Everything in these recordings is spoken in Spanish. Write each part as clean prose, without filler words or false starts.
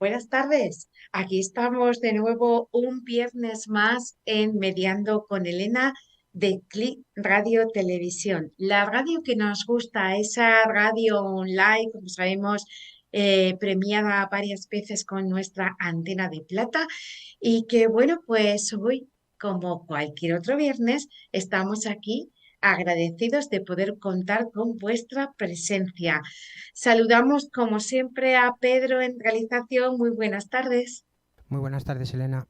Buenas tardes. Aquí estamos de nuevo un viernes más en Mediando con Elena de Click Radio Televisión. La radio que nos gusta, esa radio online, como sabemos, premiada varias veces con nuestra antena de plata y que bueno, pues hoy, como cualquier otro viernes, estamos aquí agradecidos de poder contar con vuestra presencia. Saludamos como siempre a Pedro en realización. Muy buenas tardes. Muy buenas tardes, Elena.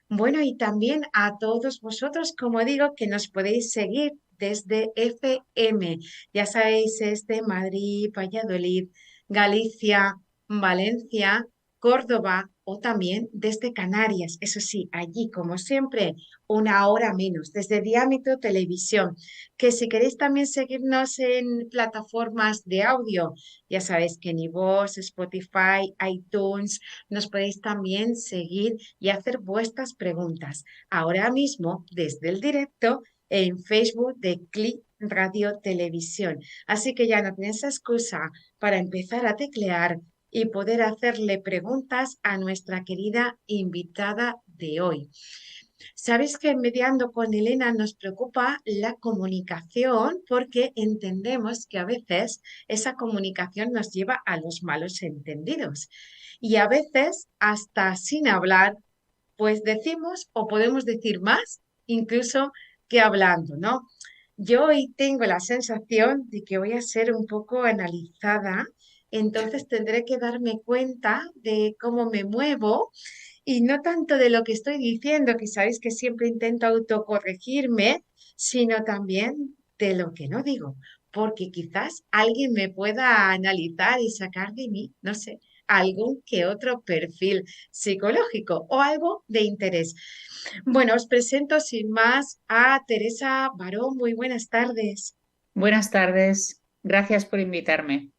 Bueno, y también a todos vosotros, como digo, que nos podéis seguir desde FM. Ya sabéis, es de Madrid, Valladolid, Galicia, Valencia, Córdoba o también desde Canarias. Eso sí, allí, como siempre, una hora menos, desde Diámetro Televisión. Que si queréis también seguirnos en plataformas de audio, ya sabéis que en iVoox, Spotify, iTunes, nos podéis también seguir y hacer vuestras preguntas. Ahora mismo, desde el directo, en Facebook de Click Radio Televisión. Así que ya no tienes excusa para empezar a teclear y poder hacerle preguntas a nuestra querida invitada de hoy. Sabes que en Mediando con Elena nos preocupa la comunicación porque entendemos que a veces esa comunicación nos lleva a los malos entendidos. Y a veces, hasta sin hablar, pues decimos o podemos decir más incluso que hablando, ¿no? Yo hoy tengo la sensación de que voy a ser un poco analizada, entonces tendré que darme cuenta de cómo me muevo y no tanto de lo que estoy diciendo, que sabéis que siempre intento autocorregirme, sino también de lo que no digo, porque quizás alguien me pueda analizar y sacar de mí, no sé, algún que otro perfil psicológico o algo de interés. Bueno, os presento sin más a Teresa Barón. Muy buenas tardes. Buenas tardes, gracias por invitarme.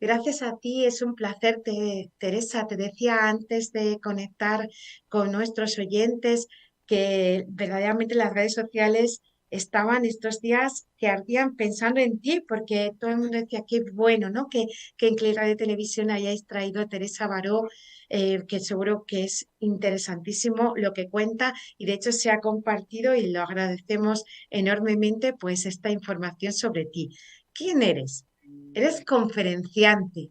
Gracias a ti, es un placer, Teresa. Te decía antes de conectar con nuestros oyentes que verdaderamente las redes sociales estaban estos días que ardían pensando en ti, porque todo el mundo decía qué bueno, ¿no? Que en Click Radio Televisión hayáis traído a Teresa Baró, que seguro que es interesantísimo lo que cuenta y de hecho se ha compartido y lo agradecemos enormemente, pues esta información sobre ti. ¿Quién eres? Eres conferenciante,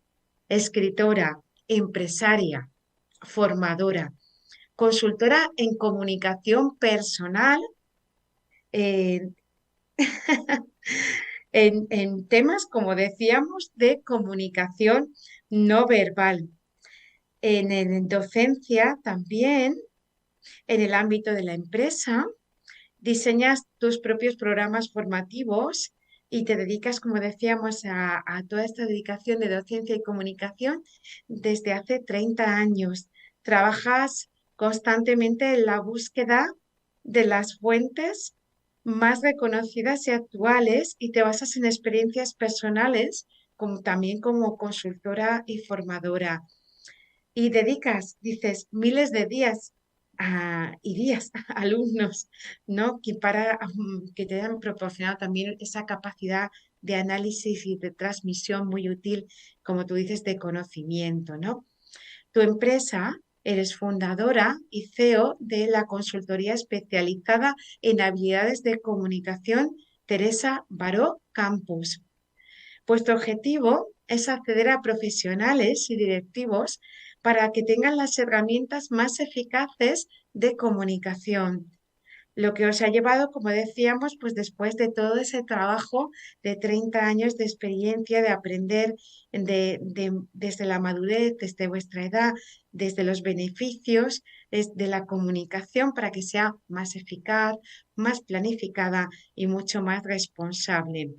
escritora, empresaria, formadora, consultora en comunicación personal, en, en temas, como decíamos, de comunicación no verbal, en docencia también, en el ámbito de la empresa. Diseñas tus propios programas formativos y te dedicas, como decíamos, a toda esta dedicación de docencia y comunicación desde hace 30 años. Trabajas constantemente en la búsqueda de las fuentes más reconocidas y actuales y te basas en experiencias personales, como también como consultora y formadora y dedicas, dices, miles de días y días a alumnos, ¿no? Que te han proporcionado también esa capacidad de análisis y de transmisión muy útil, como tú dices, de conocimiento, ¿no? Tu empresa, eres fundadora y CEO de la consultoría especializada en habilidades de comunicación Teresa Baró Campus. Vuestro objetivo es acceder a profesionales y directivos para que tengan las herramientas más eficaces de comunicación. Lo que os ha llevado, como decíamos, pues después de todo ese trabajo de 30 años de experiencia, de aprender desde la madurez, desde vuestra edad, desde los beneficios de la comunicación para que sea más eficaz, más planificada y mucho más responsable.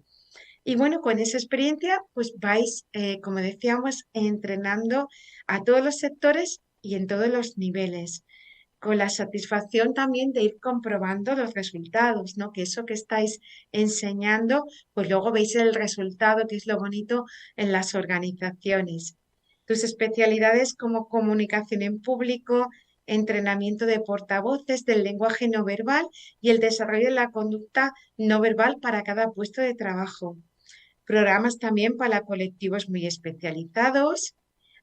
Y bueno, con esa experiencia, pues vais, como decíamos, entrenando a todos los sectores y en todos los niveles, con la satisfacción también de ir comprobando los resultados, ¿no? Que eso que estáis enseñando, pues luego veis el resultado, que es lo bonito en las organizaciones. Tus especialidades como comunicación en público, entrenamiento de portavoces del lenguaje no verbal y el desarrollo de la conducta no verbal para cada puesto de trabajo programas también para colectivos muy especializados,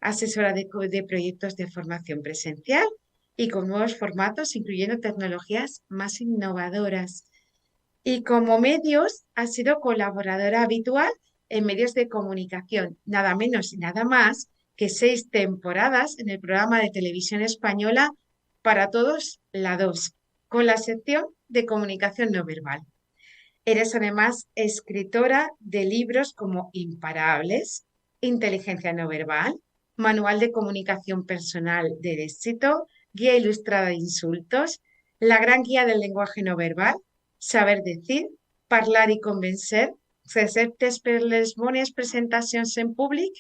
asesora de proyectos de formación presencial y con nuevos formatos, incluyendo tecnologías más innovadoras. Y como medios, ha sido colaboradora habitual en medios de comunicación, nada menos y nada más que 6 temporadas en el programa de televisión española Para Todos, la 2, con la sección de comunicación no verbal. Eres además escritora de libros como Imparables, Inteligencia no verbal, Manual de comunicación personal de éxito, Guía ilustrada de insultos, La gran guía del lenguaje no verbal, Saber decir, Parlar i convencer, Receptes per les bones presentacions en públic,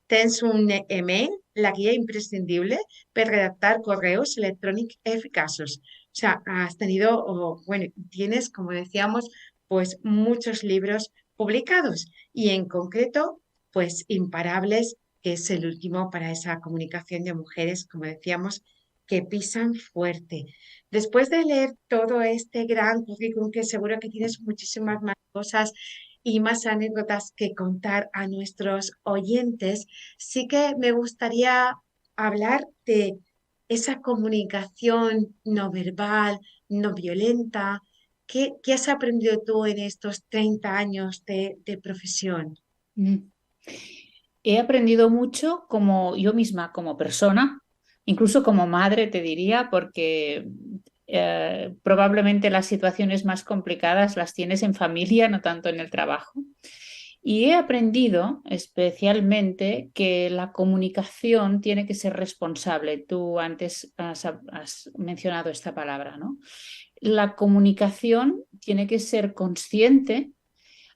tens un email, la guía imprescindible per redactar correos electrónicos eficaces. O sea, has tenido, bueno, tienes, como decíamos, pues muchos libros publicados y en concreto, pues Imparables, que es el último para esa comunicación de mujeres, como decíamos, que pisan fuerte. Después de leer todo este gran currículum, que seguro que tienes muchísimas más cosas y más anécdotas que contar a nuestros oyentes, sí que me gustaría hablar de esa comunicación no verbal, no violenta. ¿Qué has aprendido tú en estos 30 años de profesión? Mm. He aprendido mucho como yo misma, como persona, incluso como madre, te diría, porque probablemente las situaciones más complicadas las tienes en familia, no tanto en el trabajo. Y he aprendido especialmente que la comunicación tiene que ser responsable. Tú antes has mencionado esta palabra, ¿no? La comunicación tiene que ser consciente.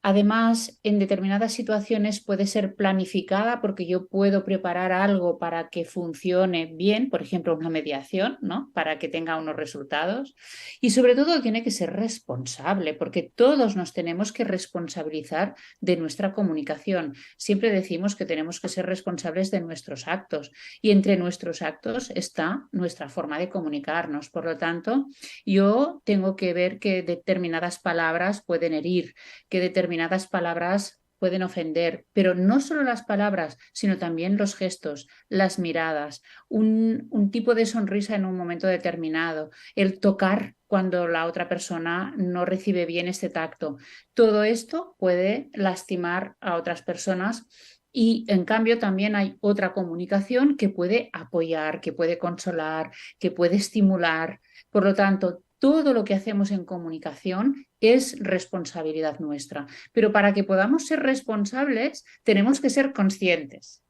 Además, en determinadas situaciones puede ser planificada porque yo puedo preparar algo para que funcione bien, por ejemplo, una mediación, ¿no? Para que tenga unos resultados. Y sobre todo tiene que ser responsable porque todos nos tenemos que responsabilizar de nuestra comunicación. Siempre decimos que tenemos que ser responsables de nuestros actos y entre nuestros actos está nuestra forma de comunicarnos. Por lo tanto, yo tengo que ver que determinadas palabras pueden herir, que determinadas palabras pueden ofender, pero no solo las palabras, sino también los gestos, las miradas, un tipo de sonrisa en un momento determinado, el tocar cuando la otra persona no recibe bien este tacto. Todo esto puede lastimar a otras personas y en cambio también hay otra comunicación que puede apoyar, que puede consolar, que puede estimular. Por lo tanto, todo lo que hacemos en comunicación es responsabilidad nuestra. Pero para que podamos ser responsables, tenemos que ser conscientes.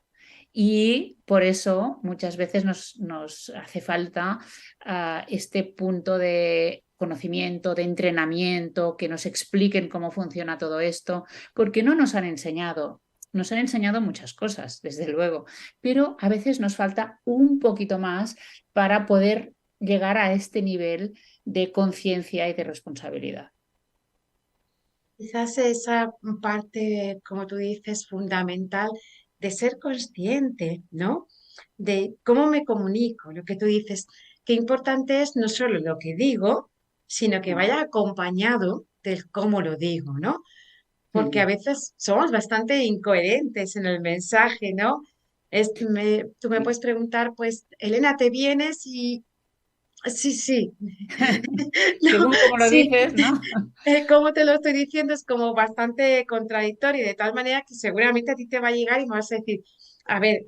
Y por eso muchas veces nos hace falta este punto de conocimiento, de entrenamiento, que nos expliquen cómo funciona todo esto, porque no nos han enseñado. Nos han enseñado muchas cosas, desde luego, pero a veces nos falta un poquito más para poder llegar a este nivel de conciencia y de responsabilidad. Quizás esa parte, como tú dices, fundamental de ser consciente, ¿no? De cómo me comunico, lo que tú dices, qué importante es no solo lo que digo, sino que vaya acompañado del cómo lo digo, ¿no? Porque a veces somos bastante incoherentes en el mensaje, ¿no? Tú me puedes preguntar, pues, Elena, ¿te vienes? Y sí, sí. No, Según como lo sí. dices, ¿no? Como te lo estoy diciendo, es como bastante contradictorio, de tal manera que seguramente a ti te va a llegar y me vas a decir, a ver,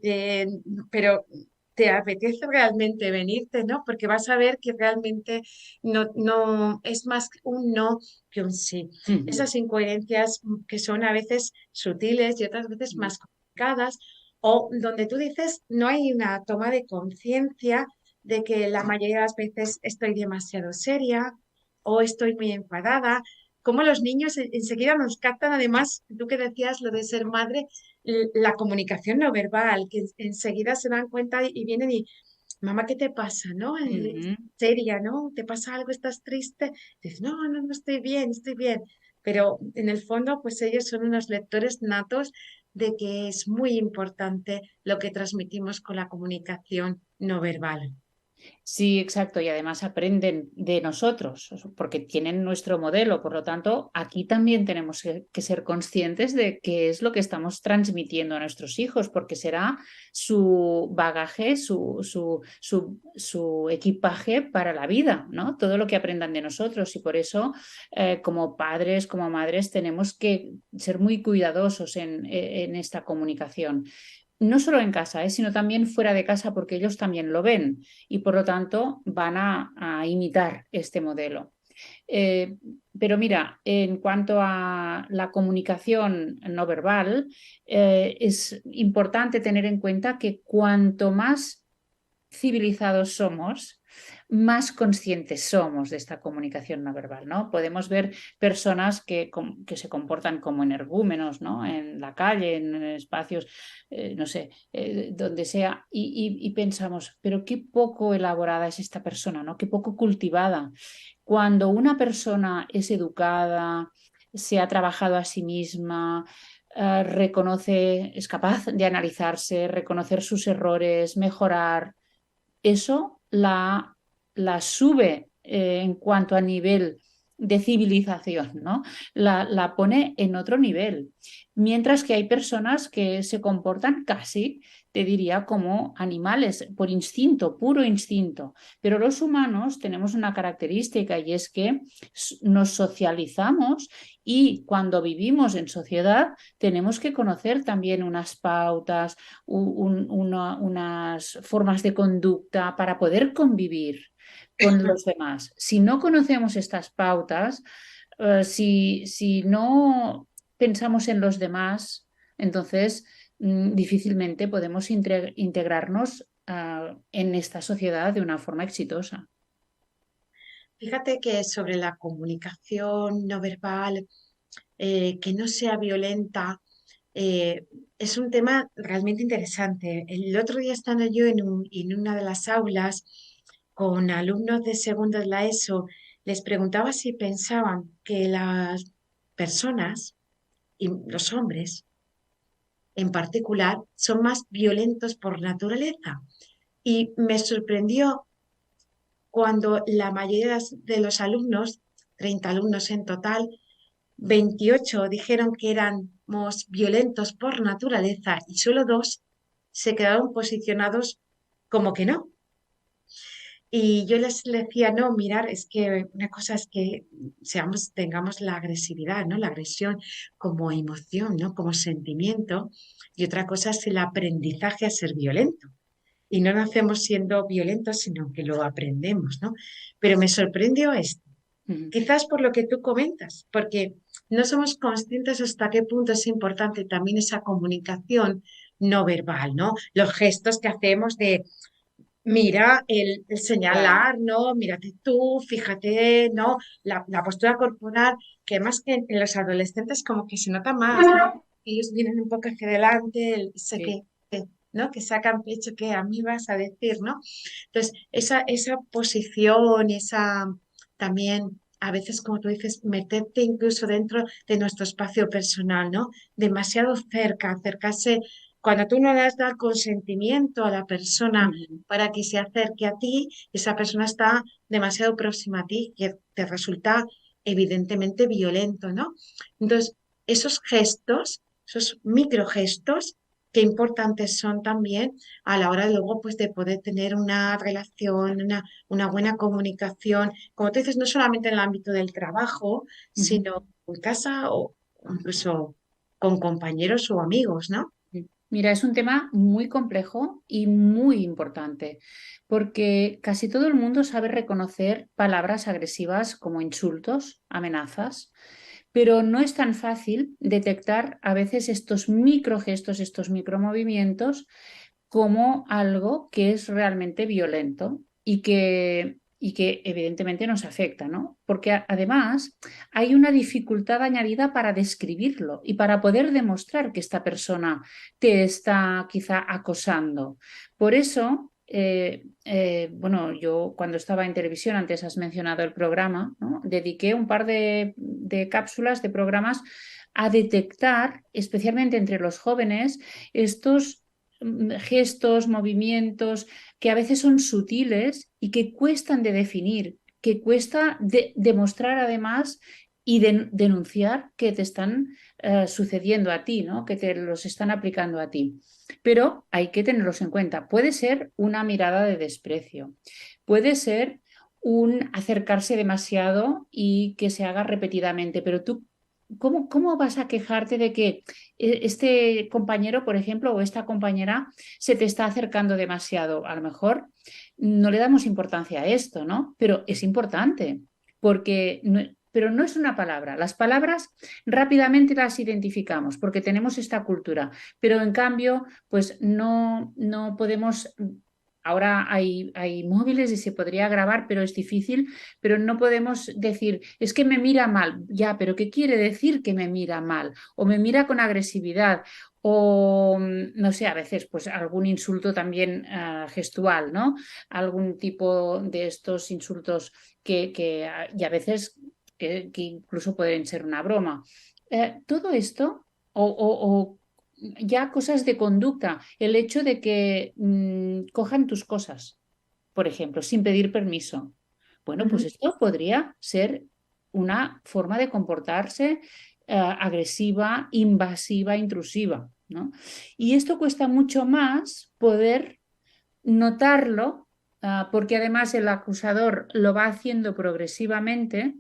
pero ¿te apetece realmente venirte, no? Porque vas a ver que realmente no es más un no que un sí. Esas incoherencias que son a veces sutiles y otras veces más complicadas, o donde tú dices no hay una toma de conciencia de que la mayoría de las veces estoy demasiado seria o estoy muy enfadada. Como los niños enseguida nos captan, además, tú que decías lo de ser madre, la comunicación no verbal, que enseguida se dan cuenta y vienen y, mamá, ¿qué te pasa? ¿No? Seria, ¿no? ¿Te pasa algo? ¿Estás triste? Dices, no, no, no estoy bien, estoy bien. Pero en el fondo, pues ellos son unos lectores natos de que es muy importante lo que transmitimos con la comunicación no verbal. Sí, exacto, y además aprenden de nosotros, porque tienen nuestro modelo. Por lo tanto, aquí también tenemos que ser conscientes de qué es lo que estamos transmitiendo a nuestros hijos, porque será su bagaje, su equipaje para la vida, ¿no? Todo lo que aprendan de nosotros. Y por eso, como padres, como madres, tenemos que ser muy cuidadosos en esta comunicación. No solo en casa, sino también fuera de casa, porque ellos también lo ven y por lo tanto van a imitar este modelo. Eh, pero mira, en cuanto a la comunicación no verbal, es importante tener en cuenta que cuanto más civilizados somos, más conscientes somos de esta comunicación no verbal, ¿no? Podemos ver personas que se comportan como energúmenos, ¿no? En la calle, en espacios, no sé, donde sea, y pensamos, pero qué poco elaborada es esta persona, ¿no? Qué poco cultivada. Cuando una persona es educada, se ha trabajado a sí misma, reconoce, es capaz de analizarse, reconocer sus errores, mejorar, eso la sube en cuanto a nivel de civilización, ¿no? La pone en otro nivel. Mientras que hay personas que se comportan casi, te diría, como animales, por instinto, puro instinto. Pero los humanos tenemos una característica y es que nos socializamos y cuando vivimos en sociedad tenemos que conocer también unas pautas, unas formas de conducta para poder convivir con los demás. Si no conocemos estas pautas, si no pensamos en los demás, entonces difícilmente podemos integrarnos en esta sociedad de una forma exitosa. Fíjate que sobre la comunicación no verbal, que no sea violenta, es un tema realmente interesante. El otro día estando yo en una de las aulas con alumnos de segundo de la ESO, les preguntaba si pensaban que las personas y los hombres en particular son más violentos por naturaleza. Y me sorprendió cuando la mayoría de los alumnos, 30 alumnos en total, 28 dijeron que éramos violentos por naturaleza y solo dos se quedaron posicionados como que no. Y yo les decía, no, mirar, es que una cosa es que tengamos la agresividad, ¿no? La agresión como emoción, ¿no? Como sentimiento. Y otra cosa es el aprendizaje a ser violento. Y no nacemos siendo violentos, sino que lo aprendemos, ¿no? Pero me sorprendió esto. Ujú. Quizás por lo que tú comentas, porque no somos conscientes hasta qué punto es importante también esa comunicación no verbal, ¿no? Los gestos que hacemos de, mira, el Claro, señalar, ¿no? Mírate tú, fíjate, ¿no? La postura corporal, que más que en los adolescentes como que se nota más, ¿no? Ellos vienen un poco hacia adelante, sé sí. que, ¿no? Que sacan pecho, que a mí vas a decir, ¿no? Entonces, esa posición, esa también, a veces, como tú dices, meterte incluso dentro de nuestro espacio personal, ¿no? Demasiado cerca, acercarse, cuando tú no le has dado consentimiento a la persona Ujú. para que se acerque a ti, esa persona está demasiado próxima a ti, que te resulta evidentemente violento, ¿no? Entonces, esos gestos, esos microgestos, qué importantes son también a la hora luego pues de poder tener una relación, una buena comunicación, como tú dices, no solamente en el ámbito del trabajo, Ujú. sino en casa o incluso con compañeros o amigos, ¿no? Sí. Mira, es un tema muy complejo y muy importante, porque casi todo el mundo sabe reconocer palabras agresivas como insultos, amenazas, pero no es tan fácil detectar a veces estos microgestos, estos micromovimientos como algo que es realmente violento y que evidentemente nos afecta, ¿no? Porque además hay una dificultad añadida para describirlo y para poder demostrar que esta persona te está quizá acosando. Por eso, bueno, yo cuando estaba en televisión, antes has mencionado el programa, ¿no? Dediqué un par de cápsulas, de programas a detectar, especialmente entre los jóvenes, estos gestos, movimientos que a veces son sutiles y que cuestan de definir, que cuesta demostrar además y denunciar que te están sucediendo a ti, ¿no? Que te los están aplicando a ti. Pero hay que tenerlos en cuenta. Puede ser una mirada de desprecio, puede ser un acercarse demasiado y que se haga repetidamente, pero tú, ¿cómo vas a quejarte de que este compañero, por ejemplo, o esta compañera se te está acercando demasiado? A lo mejor no le damos importancia a esto, ¿no? Pero es importante, porque pero no es una palabra. Las palabras rápidamente las identificamos porque tenemos esta cultura, pero en cambio, pues no podemos. Ahora hay móviles y se podría grabar, pero es difícil, pero no podemos decir, es que me mira mal, ya, pero ¿qué quiere decir que me mira mal? O me mira con agresividad, o no sé, a veces pues algún insulto también gestual, ¿no? Algún tipo de estos insultos y a veces que incluso pueden ser una broma. Todo esto, o ya cosas de conducta, el hecho de que cojan tus cosas, por ejemplo, sin pedir permiso. Bueno, pues Ujú. esto podría ser una forma de comportarse agresiva, invasiva, intrusiva, ¿no? Y esto cuesta mucho más poder notarlo, porque además el acusador lo va haciendo progresivamente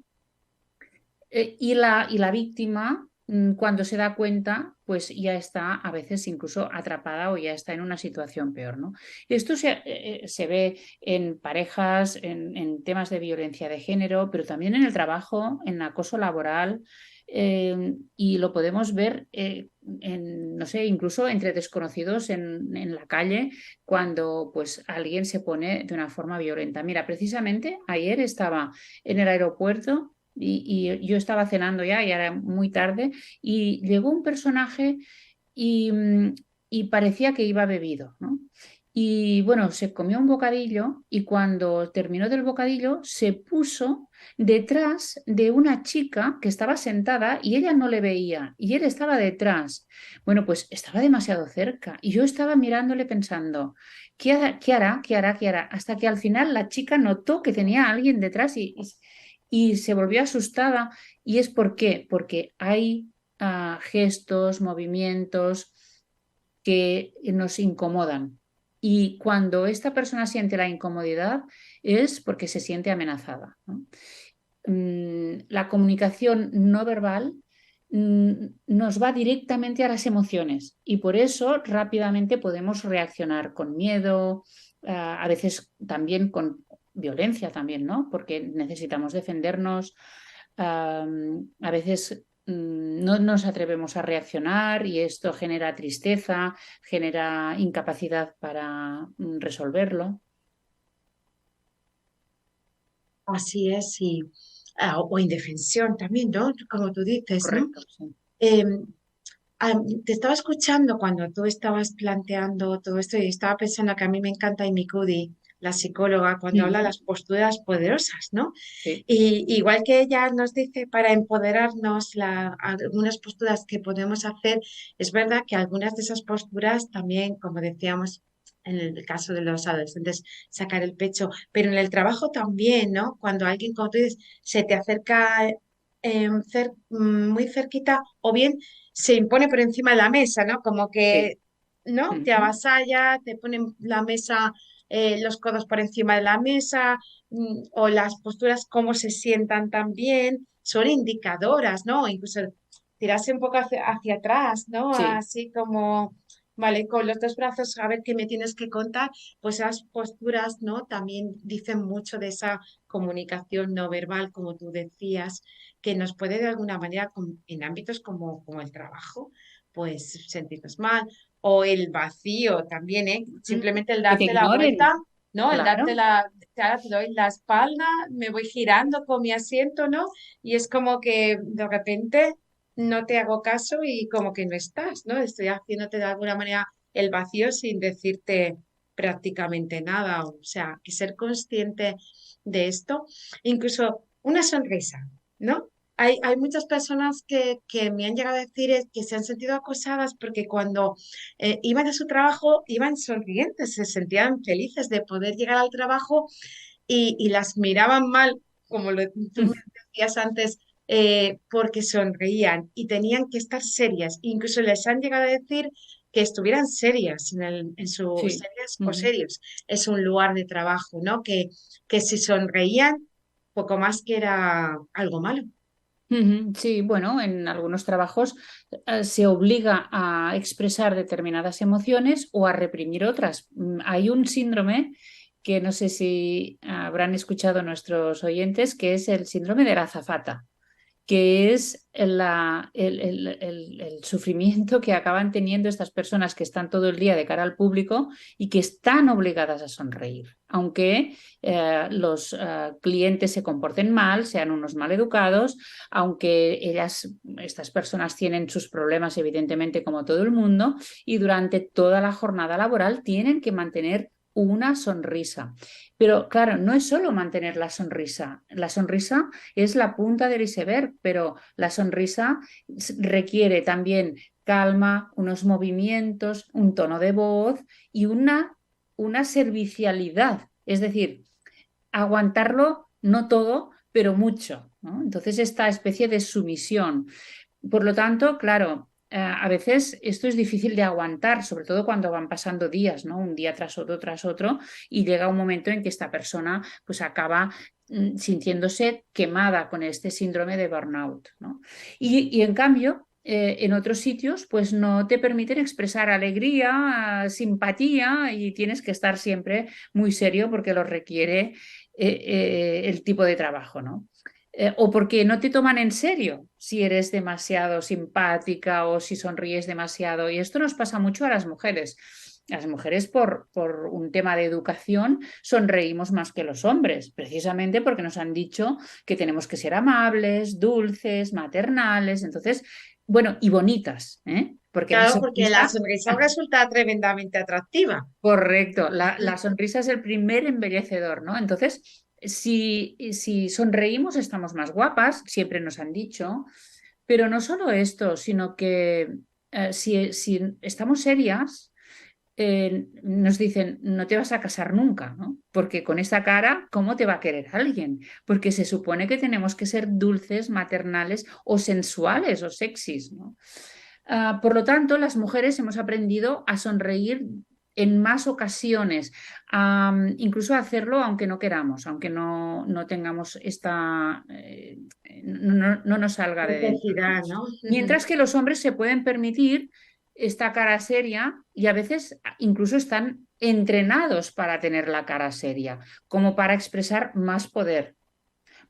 y la víctima, cuando se da cuenta, pues ya está a veces incluso atrapada o ya está en una situación peor, ¿no? Esto se ve en parejas, en temas de violencia de género, pero también en el trabajo, en acoso laboral. Y lo podemos ver no sé, incluso entre desconocidos en la calle cuando pues alguien se pone de una forma violenta. Mira, precisamente ayer estaba en el aeropuerto y yo estaba cenando ya, y era muy tarde, y llegó un personaje y, y parecía que iba bebido, ¿no? Y bueno, se comió un bocadillo y cuando terminó del bocadillo se puso detrás de una chica que estaba sentada y ella no le veía y él estaba detrás. Bueno, pues estaba demasiado cerca y yo estaba mirándole pensando, ¿qué hará? ¿Qué hará? ¿Qué hará? Hasta que al final la chica notó que tenía a alguien detrás y se volvió asustada. ¿Y es por qué? Porque hay gestos, movimientos que nos incomodan. Y cuando esta persona siente la incomodidad es porque se siente amenazada, ¿no? La comunicación no verbal nos va directamente a las emociones y por eso rápidamente podemos reaccionar con miedo, a veces también con violencia también, ¿no? Porque necesitamos defendernos, a veces no nos atrevemos a reaccionar y esto genera tristeza, genera incapacidad para resolverlo. Así es, y, o indefensión también, ¿no? Como tú dices, ¿no? Correcto, sí. Em, Te estaba escuchando cuando tú estabas planteando todo esto y estaba pensando que a mí me encanta Amy Cuddy, la psicóloga, cuando habla de Ujú. las posturas poderosas, ¿no? Sí, Y igual que ella nos dice para empoderarnos algunas posturas que podemos hacer, es verdad que algunas de esas posturas también, como decíamos en el caso de los adolescentes, sacar el pecho, pero en el trabajo también, ¿no? Cuando alguien, como tú dices, se te acerca muy cerquita o bien se impone por encima de la mesa, ¿no? Como sí. que, ¿no? Te Ujú. avasalla, te pone la mesa, los codos por encima de la mesa, o las posturas, cómo se sientan también, son indicadoras, ¿no? Incluso tirarse un poco hacia atrás, ¿no? Sí. Así como, vale, con los dos brazos, a ver qué me tienes que contar, pues esas posturas, ¿no? También dicen mucho de esa comunicación no verbal, como tú decías, que nos puede de alguna manera, en ámbitos como el trabajo, pues sentirnos mal, o el vacío también, ¿eh? Ujú. Simplemente el Que te darte la vuelta, ignoren, ¿no? El darte claro. ahora te doy la espalda, me voy girando con mi asiento, ¿no? Y es como que de repente no te hago caso y como que no estás, ¿no? Estoy haciéndote de alguna manera el vacío sin decirte prácticamente nada. O sea, que ser consciente de esto, incluso una sonrisa, ¿no? hay muchas personas que me han llegado a decir que se han sentido acosadas porque cuando iban a su trabajo iban sonrientes, se sentían felices de poder llegar al trabajo y las miraban mal, como tú me decías antes, porque sonreían y tenían que estar serias. Incluso les han llegado a decir que estuvieran serias en su Sí. serias o Ujú. serios. Es un lugar de trabajo, ¿no? Que si sonreían, poco más que era algo malo. Ujú. Sí, bueno, en algunos trabajos se obliga a expresar determinadas emociones o a reprimir otras. Hay un síndrome que no sé si habrán escuchado nuestros oyentes, que es el síndrome de la azafata, que es el sufrimiento que acaban teniendo estas personas que están todo el día de cara al público y que están obligadas a sonreír, aunque los clientes se comporten mal, sean unos mal educados, aunque estas personas tienen sus problemas evidentemente como todo el mundo y durante toda la jornada laboral tienen que mantener una sonrisa. Pero claro, no es solo mantener la sonrisa. La sonrisa es la punta del iceberg, pero la sonrisa requiere también calma, unos movimientos, un tono de voz y una servicialidad. Es decir, aguantarlo, no todo, pero mucho, ¿no? Entonces, esta especie de sumisión. Por lo tanto, claro, a veces esto es difícil de aguantar, sobre todo cuando van pasando días, ¿no? Un día tras otro, y llega un momento en que esta persona pues acaba sintiéndose quemada con este síndrome de burnout, ¿no? Y en cambio, en otros sitios, pues no te permiten expresar alegría, simpatía y tienes que estar siempre muy serio porque lo requiere el tipo de trabajo, ¿no? O porque no te toman en serio si eres demasiado simpática o si sonríes demasiado. Y esto nos pasa mucho a las mujeres. Las mujeres, por un tema de educación, sonreímos más que los hombres, precisamente porque nos han dicho que tenemos que ser amables, dulces, maternales, entonces, bueno, y bonitas, ¿eh? Porque la Claro, porque la sonrisa, sonrisa resulta tremendamente atractiva. correcto, la sonrisa es el primer embellecedor, ¿no? Entonces, si sonreímos estamos más guapas, siempre nos han dicho, pero no solo esto, sino que si estamos serias, nos dicen, no te vas a casar nunca, ¿no? Porque con esa cara, ¿cómo te va a querer alguien? Porque se supone que tenemos que ser dulces, maternales o sensuales o sexys, ¿no? Por lo tanto, las mujeres hemos aprendido a sonreír en más ocasiones, incluso a hacerlo aunque no queramos, aunque no tengamos no nos salga de dentro, ¿no? Necesidad, ¿no? Mientras que los hombres se pueden permitir esta cara seria y a veces incluso están entrenados para tener la cara seria, como para expresar más poder,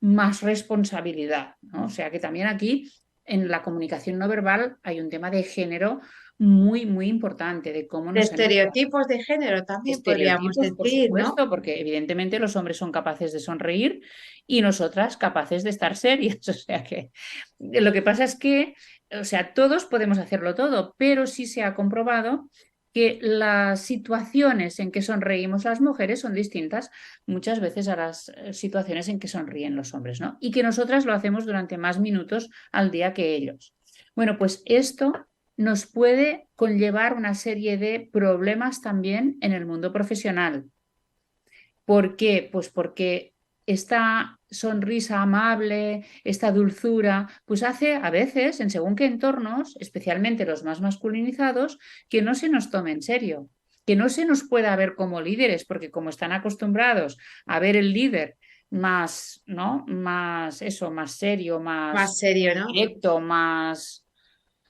más responsabilidad, ¿no? O sea que también aquí en la comunicación no verbal hay un tema de género muy, muy importante, de cómo De nos han estereotipos de género también podríamos estereotipos, por decir, ¿no? supuesto, porque evidentemente los hombres son capaces de sonreír y nosotras capaces de estar serias. O sea que lo que pasa es que, o sea, todos podemos hacerlo todo, pero sí se ha comprobado que las situaciones en que sonreímos las mujeres son distintas muchas veces a las situaciones en que sonríen los hombres, ¿no? Y que nosotras lo hacemos durante más minutos al día que ellos. Bueno, pues esto nos puede conllevar una serie de problemas también en el mundo profesional. ¿Por qué? Pues porque esta sonrisa amable, esta dulzura, pues hace a veces, en según qué entornos, especialmente los más masculinizados, que no se nos tome en serio, que no se nos pueda ver como líderes, porque como están acostumbrados a ver el líder más, ¿no? Más eso, más serio, Más más serio, ¿no? directo, más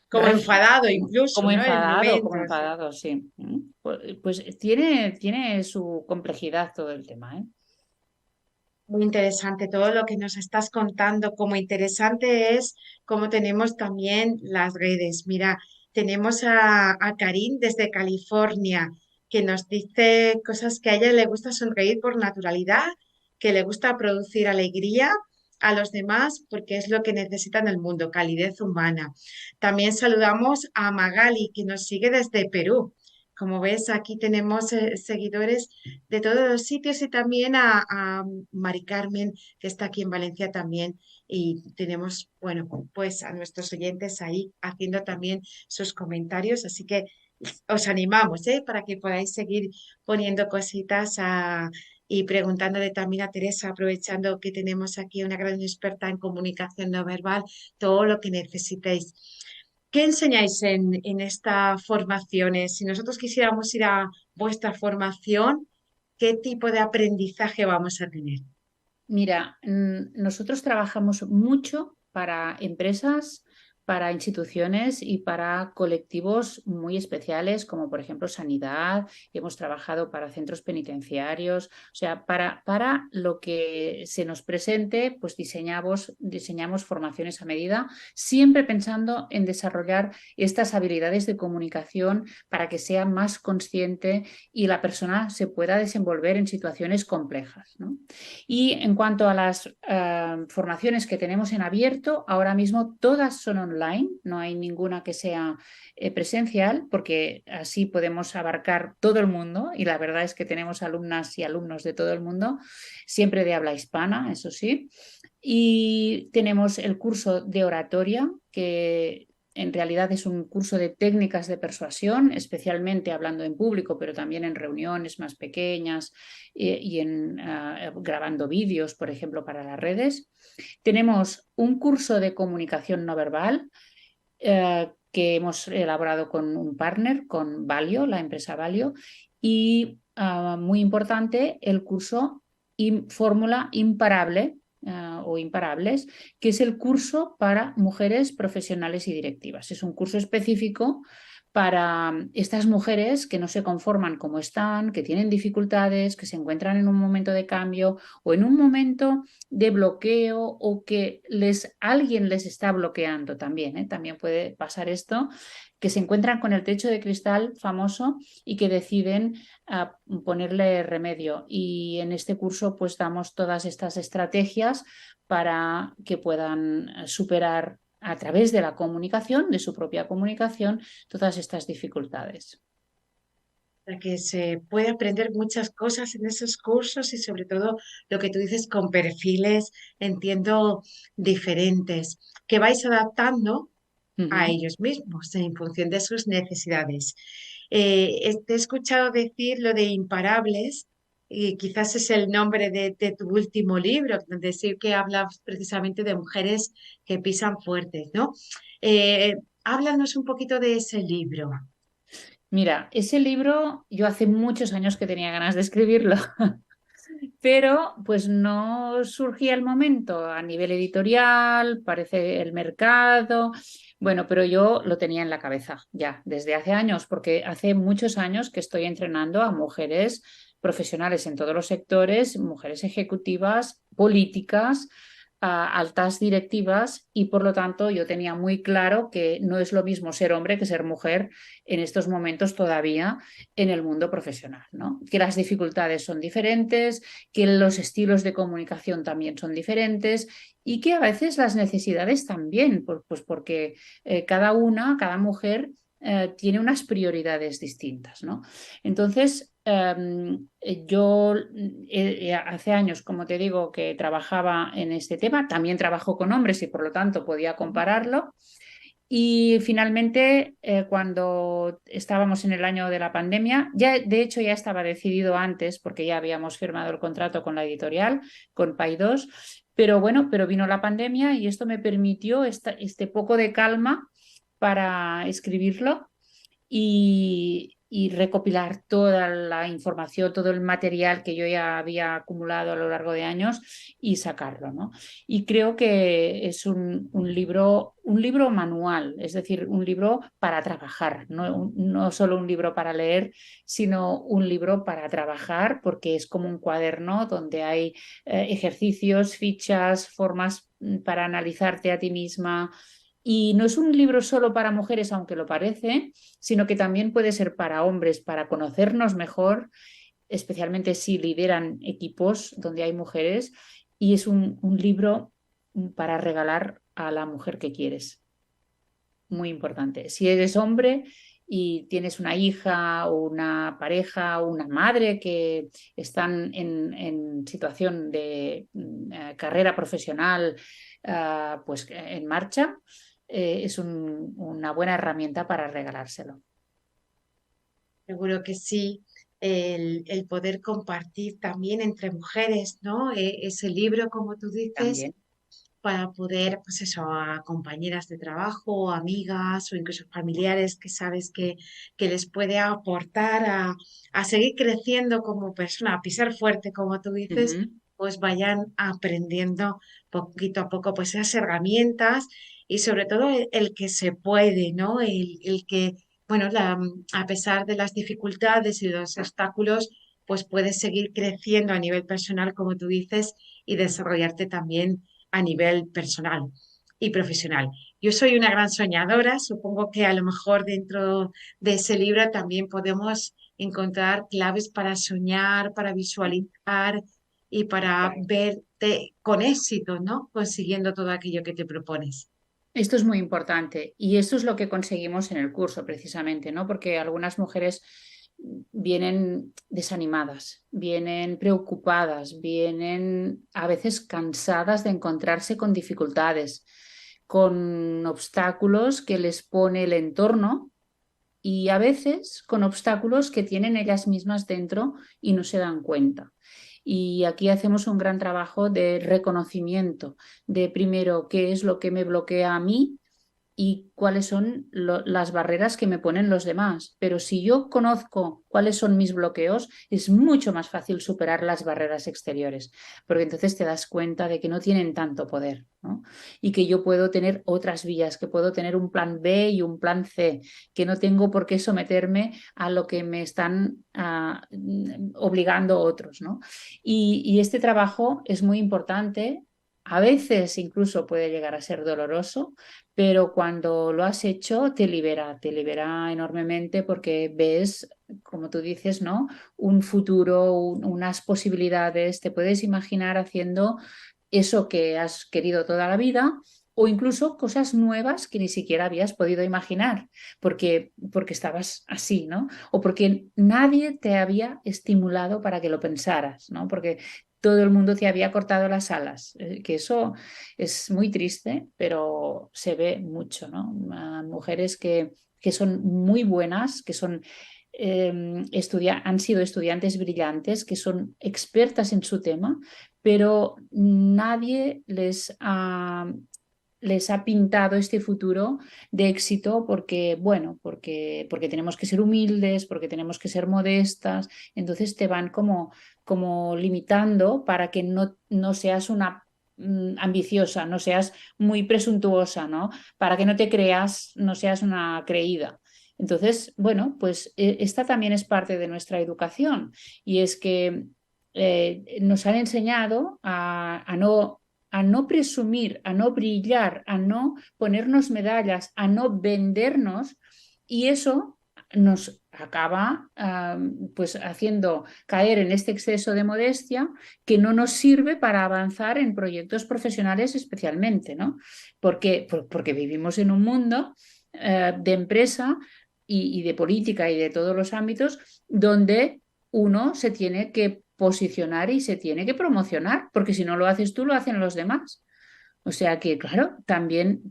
Como enfadado ¿no? incluso, ¿no? En Como momentos. enfadado, sí. Pues tiene su complejidad todo el tema, ¿eh? Muy interesante todo lo que nos estás contando. Como interesante es cómo tenemos también las redes. Mira, tenemos a Karim desde California, que nos dice cosas que a ella le gusta sonreír por naturalidad, que le gusta producir alegría a los demás porque es lo que necesita en el mundo, calidez humana. También saludamos a Magali, que nos sigue desde Perú. Como ves, aquí tenemos seguidores de todos los sitios y también a Mari Carmen, que está aquí en Valencia también. Y tenemos, bueno, pues a nuestros oyentes ahí haciendo también sus comentarios. Así que os animamos, para que podáis seguir poniendo cositas y preguntándole también a Teresa, aprovechando que tenemos aquí una gran experta en comunicación no verbal, todo lo que necesitéis. ¿Qué enseñáis en estas formaciones? Si nosotros quisiéramos ir a vuestra formación, ¿qué tipo de aprendizaje vamos a tener? Mira, nosotros trabajamos mucho para empresas, para instituciones y para colectivos muy especiales, como por ejemplo sanidad. Hemos trabajado para centros penitenciarios, o sea, para lo que se nos presente, pues diseñamos formaciones a medida, siempre pensando en desarrollar estas habilidades de comunicación para que sea más consciente y la persona se pueda desenvolver en situaciones complejas, ¿no? Y en cuanto a las formaciones que tenemos en abierto, ahora mismo todas son online, no hay ninguna que sea presencial, porque así podemos abarcar todo el mundo y la verdad es que tenemos alumnas y alumnos de todo el mundo, siempre de habla hispana, eso sí. Y tenemos el curso de oratoria, que en realidad es un curso de técnicas de persuasión, especialmente hablando en público, pero también en reuniones más pequeñas y en grabando vídeos, por ejemplo, para las redes. Tenemos un curso de comunicación no verbal que hemos elaborado con un partner, con Valio, la empresa Valio, y muy importante, el curso Fórmula Imparable o Imparables, que es el curso para mujeres profesionales y directivas. Es un curso específico para estas mujeres que no se conforman como están, que tienen dificultades, que se encuentran en un momento de cambio o en un momento de bloqueo o que alguien les está bloqueando también, ¿eh? También puede pasar esto, que se encuentran con el techo de cristal famoso y que deciden ponerle remedio. Y en este curso pues damos todas estas estrategias para que puedan superar a través de la comunicación, de su propia comunicación, todas estas dificultades. Para que se puede aprender muchas cosas en esos cursos y sobre todo lo que tú dices con perfiles, entiendo, diferentes, que vais adaptando Uh a -huh. ellos mismos en función de sus necesidades. Te he escuchado decir lo de imparables y quizás es el nombre de tu último libro, decir que hablas precisamente de mujeres que pisan fuertes, ¿no? Eh, Háblanos un poquito de ese libro. Mira, ese libro yo hace muchos años que tenía ganas de escribirlo, pero pues no surgía el momento a nivel editorial, parece el mercado. Bueno, pero yo lo tenía en la cabeza ya desde hace años, porque hace muchos años que estoy entrenando a mujeres profesionales en todos los sectores, mujeres ejecutivas, políticas, altas directivas, y por lo tanto yo tenía muy claro que no es lo mismo ser hombre que ser mujer en estos momentos todavía en el mundo profesional, ¿no? Que las dificultades son diferentes, que los estilos de comunicación también son diferentes y que a veces las necesidades también, pues porque cada mujer tiene unas prioridades distintas, ¿no? Entonces, yo hace años, como te digo, que trabajaba en este tema, también trabajo con hombres y por lo tanto podía compararlo. Y finalmente, cuando estábamos en el año de la pandemia, ya de hecho ya estaba decidido antes, porque ya habíamos firmado el contrato con la editorial, con Paidós, pero bueno, pero vino la pandemia y esto me permitió este poco de calma para escribirlo y recopilar toda la información, todo el material que yo ya había acumulado a lo largo de años y sacarlo, ¿no? Y creo que es un libro manual, es decir, un libro para trabajar, no solo un libro para leer, sino un libro para trabajar, porque es como un cuaderno donde hay ejercicios, fichas, formas para analizarte a ti misma. Y no es un libro solo para mujeres, aunque lo parece, sino que también puede ser para hombres, para conocernos mejor, especialmente si lideran equipos donde hay mujeres, y es un libro para regalar a la mujer que quieres. Muy importante. Si eres hombre y tienes una hija o una pareja o una madre que están en situación de carrera profesional pues en marcha, es una buena herramienta para regalárselo. Seguro que sí. El poder compartir también entre mujeres, ¿no? Ese libro, como tú dices, También. para poder, pues eso, a compañeras de trabajo, amigas o incluso familiares que sabes que les puede aportar a seguir creciendo como persona, a pisar fuerte, como tú dices, Ujú. pues vayan aprendiendo poquito a poco pues esas herramientas y sobre todo el que se puede, ¿no? El que, bueno, a pesar de las dificultades y los obstáculos, pues puedes seguir creciendo a nivel personal, como tú dices, y desarrollarte también a nivel personal y profesional. Yo soy una gran soñadora, supongo que a lo mejor dentro de ese libro también podemos encontrar claves para soñar, para visualizar y para verte con éxito, ¿no? Consiguiendo todo aquello que te propones. Esto es muy importante y esto es lo que conseguimos en el curso precisamente, ¿no? Porque algunas mujeres vienen desanimadas, vienen preocupadas, vienen a veces cansadas de encontrarse con dificultades, con obstáculos que les pone el entorno y a veces con obstáculos que tienen ellas mismas dentro y no se dan cuenta. Y aquí hacemos un gran trabajo de reconocimiento de primero qué es lo que me bloquea a mí y cuáles son las barreras que me ponen los demás. Pero si yo conozco cuáles son mis bloqueos, es mucho más fácil superar las barreras exteriores, porque entonces te das cuenta de que no tienen tanto poder, ¿no? Y que yo puedo tener otras vías, que puedo tener un plan B y un plan C, que no tengo por qué someterme a lo que me están obligando otros, ¿no? Y este trabajo es muy importante. A veces incluso puede llegar a ser doloroso, pero cuando lo has hecho te libera enormemente porque ves, como tú dices, ¿no? Un futuro, unas posibilidades, te puedes imaginar haciendo eso que has querido toda la vida o incluso cosas nuevas que ni siquiera habías podido imaginar porque estabas así, ¿no? O porque nadie te había estimulado para que lo pensaras, ¿no? Porque todo el mundo te había cortado las alas, que eso es muy triste, pero se ve mucho, ¿no? Mujeres que son muy buenas, que son han sido estudiantes brillantes, que son expertas en su tema, pero nadie les ha pintado este futuro de éxito porque, bueno, porque tenemos que ser humildes, porque tenemos que ser modestas, entonces te van como limitando para que no seas una ambiciosa, no seas muy presuntuosa, ¿no? Para que no te creas, no seas una creída. Entonces, bueno, pues esta también es parte de nuestra educación y es que nos han enseñado a no presumir, a no brillar, a no ponernos medallas, a no vendernos y eso nos acaba pues haciendo caer en este exceso de modestia que no nos sirve para avanzar en proyectos profesionales especialmente, ¿no? Porque vivimos en un mundo de empresa y de política y de todos los ámbitos donde uno se tiene que posicionar y se tiene que promocionar, porque si no lo haces tú, lo hacen los demás. O sea que, claro, también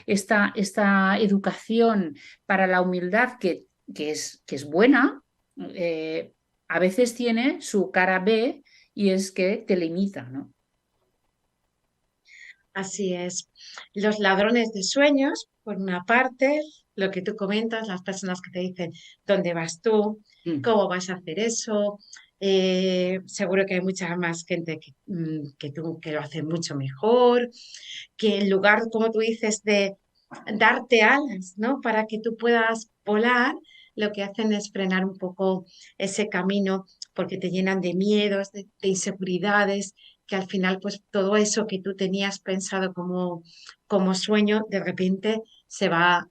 esta educación para la humildad que es buena, eh, a veces tiene su cara B y es que te limita, ¿no? Así es. Los ladrones de sueños, por una parte, lo que tú comentas, las personas que te dicen dónde vas tú, Mm. cómo vas a hacer eso. Seguro que hay mucha más gente que tú que lo hace mucho mejor, que en lugar, como tú dices, de darte alas, ¿no? Para que tú puedas volar, lo que hacen es frenar un poco ese camino porque te llenan de miedos, de inseguridades, que al final, pues todo eso que tú tenías pensado como sueño, de repente se va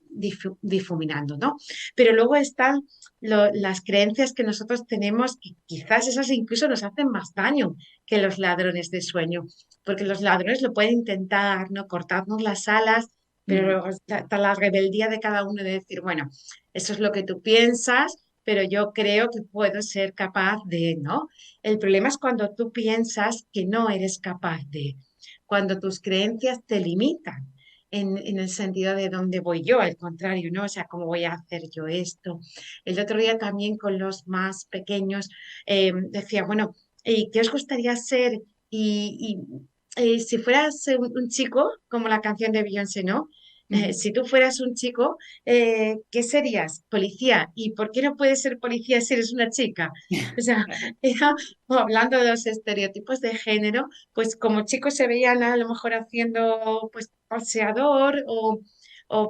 difuminando, ¿no? Pero luego están las creencias que nosotros tenemos, que quizás esas incluso nos hacen más daño que los ladrones de sueño, porque los ladrones lo pueden intentar, ¿no? Cortarnos las alas pero Ujú, luego está la rebeldía de cada uno de decir, bueno, eso es lo que tú piensas, pero yo creo que puedo ser capaz de, ¿no? El problema es cuando tú piensas que no eres capaz de, cuando tus creencias te limitan. En el sentido de dónde voy yo, al contrario, ¿no? O sea, ¿cómo voy a hacer yo esto? El otro día también con los más pequeños decía, bueno, ¿y qué os gustaría ser? Si fueras un chico, como la canción de Beyoncé, ¿no? ujú. Si tú fueras un chico, ¿qué serías? Policía. ¿Y por qué no puedes ser policía si eres una chica? O sea, era, hablando de los estereotipos de género, pues como chicos se veían a lo mejor haciendo pues paseador o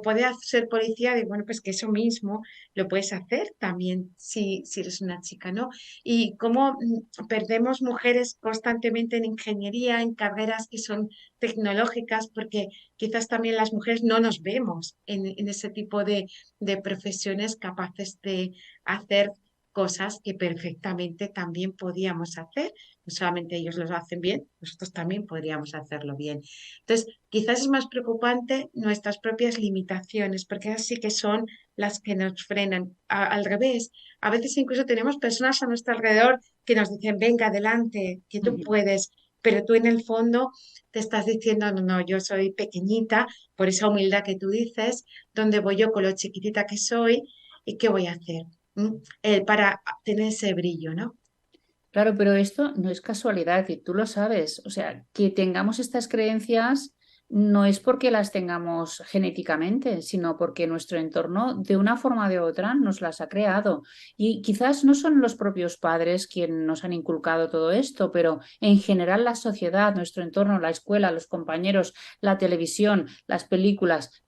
poder ser policía, y bueno, pues que eso mismo lo puedes hacer también si eres una chica, ¿no? Y cómo perdemos mujeres constantemente en ingeniería, en carreras que son tecnológicas, porque quizás también las mujeres no nos vemos en ese tipo de profesiones capaces de hacer cosas que perfectamente también podíamos hacer. No solamente ellos lo hacen bien, nosotros también podríamos hacerlo bien. Entonces, quizás es más preocupante nuestras propias limitaciones, porque así que son las que nos frenan. Al revés, a veces incluso tenemos personas a nuestro alrededor que nos dicen, venga, adelante, que tú Ujú. puedes, pero tú en el fondo te estás diciendo, no, no, yo soy pequeñita, por esa humildad que tú dices, ¿dónde voy yo con lo chiquitita que soy y qué voy a hacer? Para tener ese brillo, ¿no? Claro, pero esto no es casualidad y tú lo sabes. O sea, que tengamos estas creencias no es porque las tengamos genéticamente, sino porque nuestro entorno, de una forma o de otra, nos las ha creado. Y quizás no son los propios padres quienes nos han inculcado todo esto, pero en general la sociedad, nuestro entorno, la escuela, los compañeros, la televisión, las películas,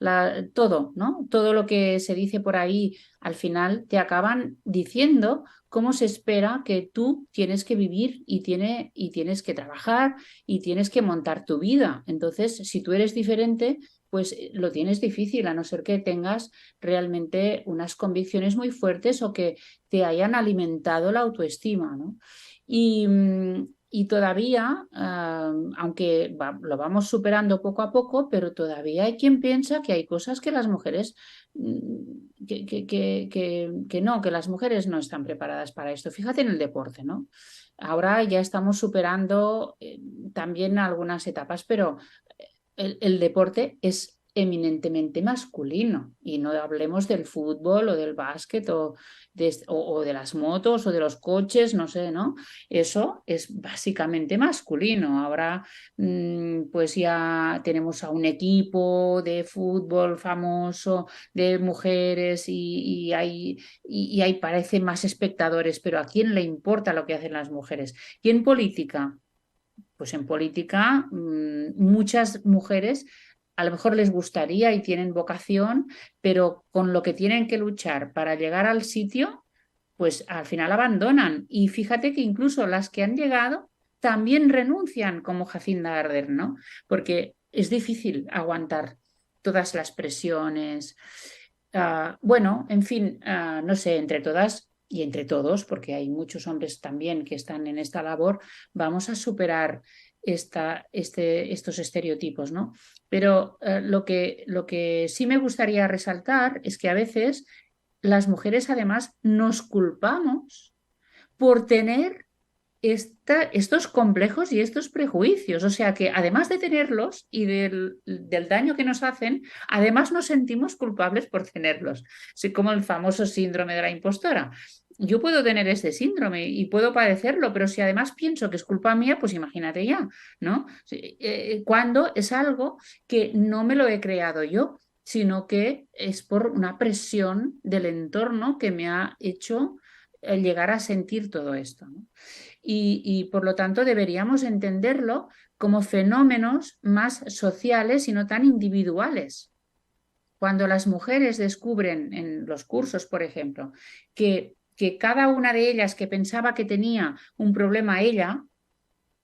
todo, ¿no? Todo lo que se dice por ahí, al final te acaban diciendo cómo se espera que tú tienes que vivir y tienes que trabajar y tienes que montar tu vida. Entonces, si tú eres diferente, pues lo tienes difícil, a no ser que tengas realmente unas convicciones muy fuertes o que te hayan alimentado la autoestima, ¿no? Y todavía, aunque lo vamos superando poco a poco, pero todavía hay quien piensa que hay cosas que las mujeres que no, que las mujeres no están preparadas para esto. Fíjate en el deporte, ¿no? Ahora ya estamos superando también algunas etapas, pero el deporte es eminentemente masculino y no hablemos del fútbol o del básquet o de las motos o de los coches, no sé, ¿no? Eso es básicamente masculino. Ahora pues ya tenemos a un equipo de fútbol famoso de mujeres y hay parece más espectadores, pero ¿a quién le importa lo que hacen las mujeres? ¿Y en política? Pues en política muchas mujeres a lo mejor les gustaría y tienen vocación, pero con lo que tienen que luchar para llegar al sitio, pues al final abandonan. Y fíjate que incluso las que han llegado también renuncian, como Jacinda Ardern, ¿no? Porque es difícil aguantar todas las presiones. Bueno, en fin, no sé, entre todas y entre todos, porque hay muchos hombres también que están en esta labor, vamos a superar estos estereotipos, ¿no? Pero lo que sí me gustaría resaltar es que a veces las mujeres además nos culpamos por tener estos complejos y estos prejuicios. O sea que además de tenerlos y del daño que nos hacen, además nos sentimos culpables por tenerlos. Así como el famoso síndrome de la impostora. Yo puedo tener este síndrome y puedo padecerlo, pero si además pienso que es culpa mía, pues imagínate ya, ¿no? Cuando es algo que no me lo he creado yo, sino que es por una presión del entorno que me ha hecho llegar a sentir todo esto, ¿no? Y por lo tanto deberíamos entenderlo como fenómenos más sociales y no tan individuales. Cuando las mujeres descubren en los cursos, por ejemplo, que cada una de ellas que pensaba que tenía un problema ella,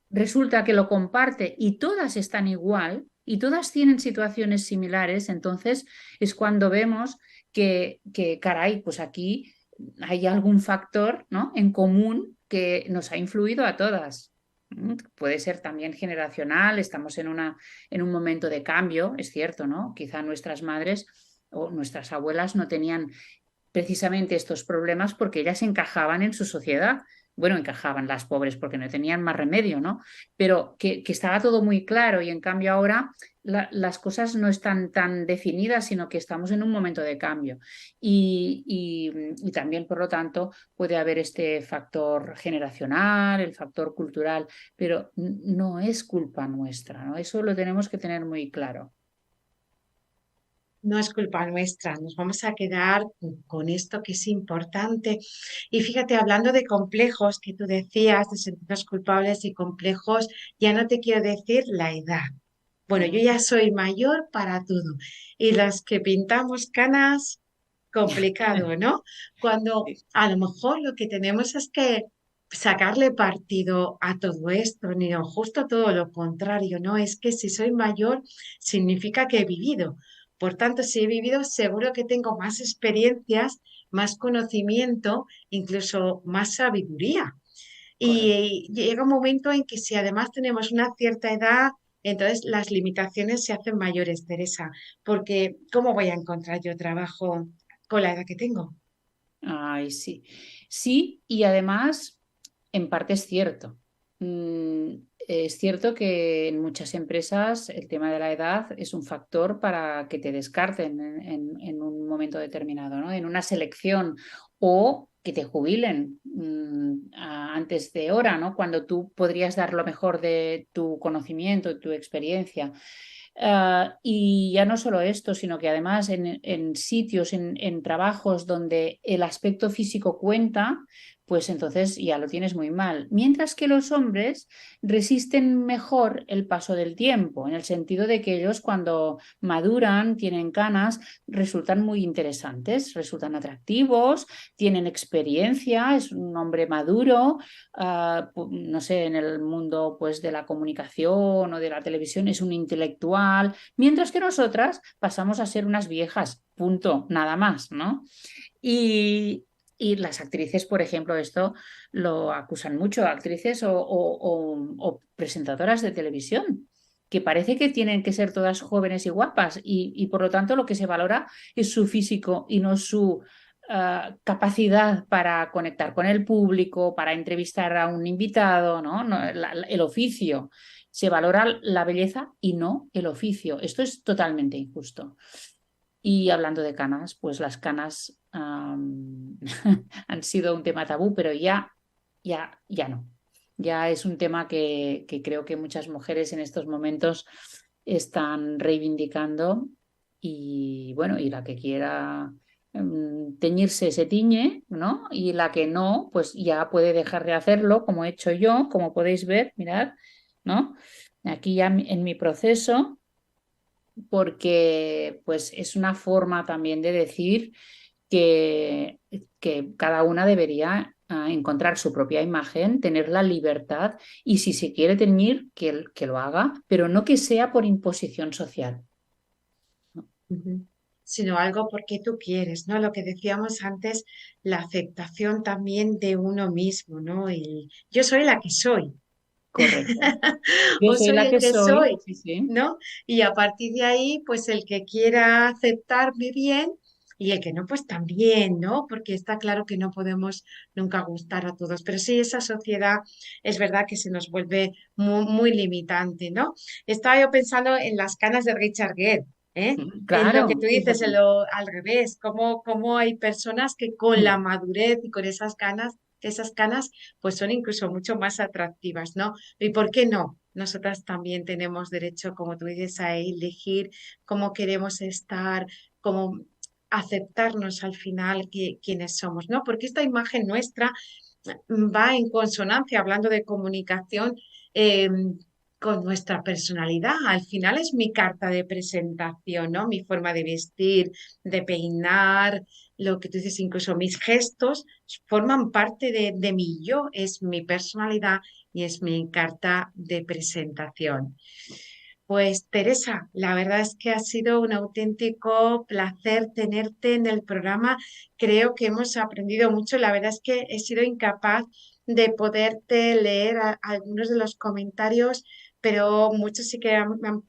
resulta que lo comparte y todas están igual y todas tienen situaciones similares, entonces es cuando vemos caray, pues aquí hay algún factor, ¿no?, en común que nos ha influido a todas. Puede ser también generacional, estamos en un momento de cambio, es cierto, ¿no? Quizá nuestras madres o nuestras abuelas no tenían precisamente estos problemas porque ellas encajaban en su sociedad. Bueno, encajaban las pobres porque no tenían más remedio, ¿no? Pero que estaba todo muy claro y en cambio ahora las cosas no están tan definidas, sino que estamos en un momento de cambio. Y también, por lo tanto, puede haber este factor generacional, el factor cultural, pero no es culpa nuestra, ¿no? Eso lo tenemos que tener muy claro. No es culpa nuestra, nos vamos a quedar con esto que es importante. Y fíjate, hablando de complejos que tú decías, de sentidos culpables y complejos, ya no te quiero decir la edad. Bueno, yo Mm. ya soy mayor para todo. Y las que pintamos canas, complicado, ¿no? Cuando Sí. a lo mejor lo que tenemos es que sacarle partido a todo esto, ni no, justo todo lo contrario, ¿no? Es que si soy mayor, significa que he vivido. Por tanto, si he vivido, seguro que tengo más experiencias, más conocimiento, incluso más sabiduría. Correcto. Y llega un momento en que si además tenemos una cierta edad, entonces las limitaciones se hacen mayores, Teresa, porque ¿cómo voy a encontrar yo trabajo con la edad que tengo? Ay, sí. Sí, y además, en parte es cierto. Es cierto que en muchas empresas el tema de la edad es un factor para que te descarten en un momento determinado, ¿no? En una selección o que te jubilen antes de hora, ¿no? Cuando tú podrías dar lo mejor de tu conocimiento, tu experiencia. Y ya no solo esto, sino que además en sitios, en trabajos donde el aspecto físico cuenta, pues entonces ya lo tienes muy mal. Mientras que los hombres resisten mejor el paso del tiempo, en el sentido de que ellos cuando maduran, tienen canas, resultan muy interesantes, resultan atractivos, tienen experiencia, es un hombre maduro, no sé, en el mundo pues, de la comunicación o de la televisión es un intelectual, mientras que nosotras pasamos a ser unas viejas, punto, nada más, ¿no? Y, y las actrices, por ejemplo, esto lo acusan mucho, actrices o presentadoras de televisión, que parece que tienen que ser todas jóvenes y guapas y por lo tanto lo que se valora es su físico y no su capacidad para conectar con el público, para entrevistar a un invitado, ¿no? El oficio. Se valora la belleza y no el oficio. Esto es totalmente injusto. Y hablando de canas, pues las canas han sido un tema tabú, pero ya no. Ya es un tema que creo que muchas mujeres en estos momentos están reivindicando y bueno, y la que quiera teñirse se tiñe, ¿no? Y la que no, pues ya puede dejar de hacerlo, como he hecho yo, como podéis ver, mirad, ¿no? Aquí ya en mi proceso porque pues es una forma también de decir que, que cada una debería encontrar su propia imagen, tener la libertad y si se quiere teñir, que lo haga, pero no que sea por imposición social. Ujú. Sino algo porque tú quieres, ¿no? Lo que decíamos antes, la aceptación también de uno mismo, ¿no? Y yo soy la que soy, Correcto. Yo o soy soy la el que que soy, soy, sí, sí. ¿no? Y a partir de ahí, pues el que quiera aceptarme bien y el que no, pues también, ¿no? Porque está claro que no podemos nunca gustar a todos, pero sí, esa sociedad es verdad que se nos vuelve muy, muy limitante, ¿no? Estaba yo pensando en las canas de Richard Gere. ¿Eh? En lo que Claro, tú sí, sí, dices, en sí. lo al revés, cómo hay personas que con la Mm. madurez y con esas canas, pues son incluso mucho más atractivas, ¿no? ¿Y por qué no? Nosotras también tenemos derecho, como tú dices, a elegir cómo queremos estar, cómo aceptarnos al final quiénes somos, ¿no? Porque esta imagen nuestra va en consonancia, hablando de comunicación, eh, con nuestra personalidad. Al final es mi carta de presentación, ¿no? Mi forma de vestir, de peinar, lo que tú dices, incluso mis gestos forman parte de mi yo, es mi personalidad y es mi carta de presentación. Pues Teresa, la verdad es que ha sido un auténtico placer tenerte en el programa. Creo que hemos aprendido mucho. La verdad es que he sido incapaz de poderte leer algunos de los comentarios, pero muchos sí que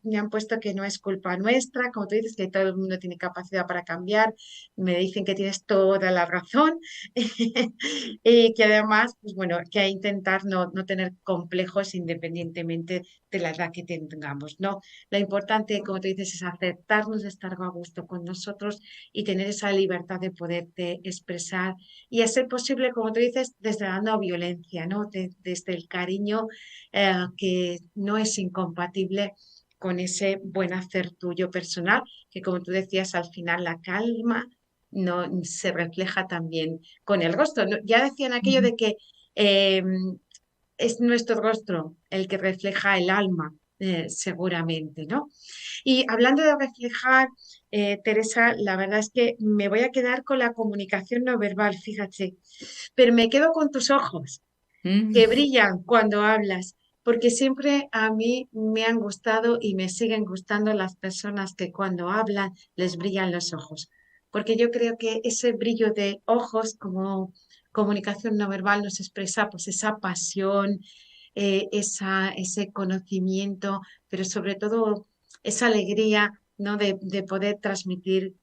me han puesto que no es culpa nuestra, como tú dices, que todo el mundo tiene capacidad para cambiar, me dicen que tienes toda la razón y que además, pues bueno, que hay que intentar no tener complejos independientemente de la edad que tengamos, ¿no? Lo importante, como tú dices, es aceptarnos, estar a gusto con nosotros y tener esa libertad de poderte expresar y a ser posible, como tú dices, desde la no violencia, ¿no? Desde el cariño que no es incompatible con ese buen hacer tuyo personal, que como tú decías, al final la calma no se refleja también con el rostro. Ya decían aquello Ujú. de que eh, es nuestro rostro el que refleja el alma, seguramente, ¿no? Y hablando de reflejar, Teresa, la verdad es que me voy a quedar con la comunicación no verbal, fíjate, pero me quedo con tus ojos, que Mm. brillan cuando hablas, porque siempre a mí me han gustado y me siguen gustando las personas que cuando hablan les brillan los ojos, porque yo creo que ese brillo de ojos como comunicación no verbal nos expresa pues esa pasión, ese conocimiento, pero sobre todo esa alegría, ¿no? De poder transmitir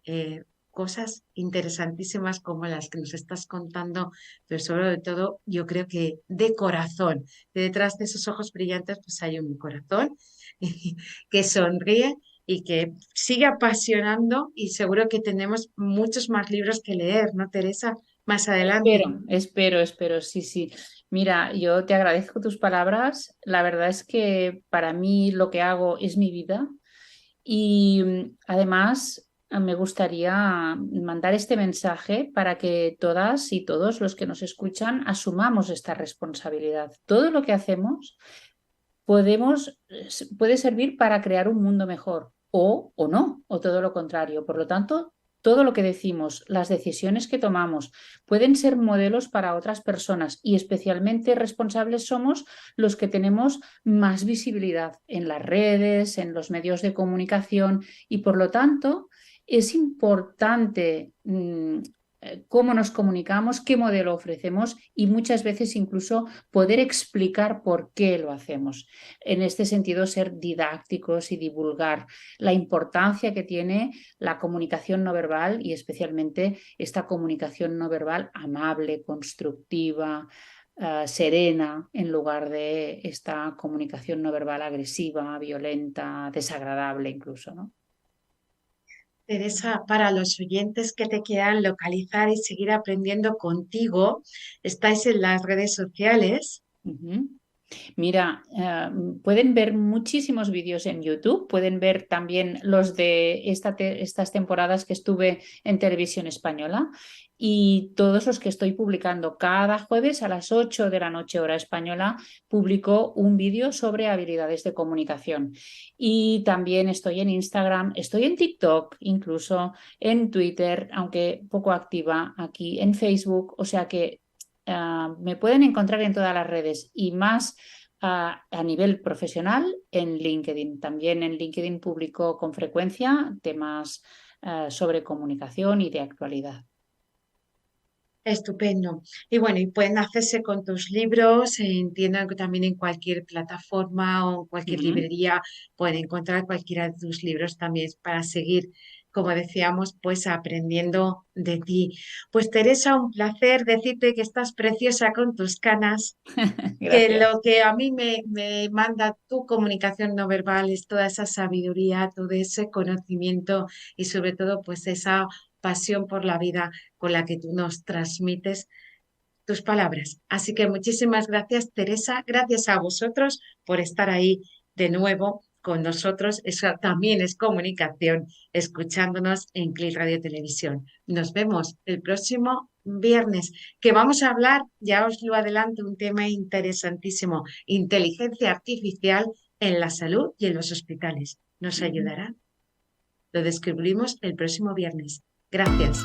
cosas interesantísimas como las que nos estás contando, pero sobre todo yo creo que de corazón, que detrás de esos ojos brillantes pues hay un corazón que sonríe y que sigue apasionando y seguro que tenemos muchos más libros que leer, ¿no, Teresa? Más adelante. Espero, sí, sí. Mira, yo te agradezco tus palabras. La verdad es que para mí lo que hago es mi vida y además me gustaría mandar este mensaje para que todas y todos los que nos escuchan asumamos esta responsabilidad. Todo lo que hacemos puede servir para crear un mundo mejor o no, o todo lo contrario. Por lo tanto, todo lo que decimos, las decisiones que tomamos, pueden ser modelos para otras personas y especialmente responsables somos los que tenemos más visibilidad en las redes, en los medios de comunicación y por lo tanto es importante cómo nos comunicamos, qué modelo ofrecemos y muchas veces incluso poder explicar por qué lo hacemos. En este sentido, ser didácticos y divulgar la importancia que tiene la comunicación no verbal y especialmente esta comunicación no verbal amable, constructiva, serena, en lugar de esta comunicación no verbal agresiva, violenta, desagradable incluso, ¿no? Teresa, para los oyentes que te quieran localizar y seguir aprendiendo contigo, estáis en las redes sociales. Uh-huh. Mira, pueden ver muchísimos vídeos en YouTube, pueden ver también los de estas temporadas que estuve en televisión española y todos los que estoy publicando cada jueves a las 8 de la noche hora española, publico un vídeo sobre habilidades de comunicación. Y también estoy en Instagram, estoy en TikTok, incluso en Twitter, aunque poco activa aquí, en Facebook, o sea que me pueden encontrar en todas las redes y más a nivel profesional en LinkedIn. También en LinkedIn publico con frecuencia temas sobre comunicación y de actualidad. Estupendo. Y bueno, y pueden hacerse con tus libros, entiendo que también en cualquier plataforma o en cualquier Ujú. librería pueden encontrar cualquiera de tus libros también para seguir, como decíamos, pues aprendiendo de ti. Pues Teresa, un placer decirte que estás preciosa con tus canas, que Gracias. lo que a mí me manda tu comunicación no verbal es toda esa sabiduría, todo ese conocimiento y sobre todo pues esa pasión por la vida con la que tú nos transmites tus palabras. Así que muchísimas gracias, Teresa. Gracias a vosotros por estar ahí de nuevo con nosotros. Eso también es comunicación, escuchándonos en Click Radio Televisión. Nos vemos el próximo viernes, que vamos a hablar, ya os lo adelanto, un tema interesantísimo, inteligencia artificial en la salud y en los hospitales. ¿Nos Ujú. ayudará? Lo descubrimos el próximo viernes. Gracias.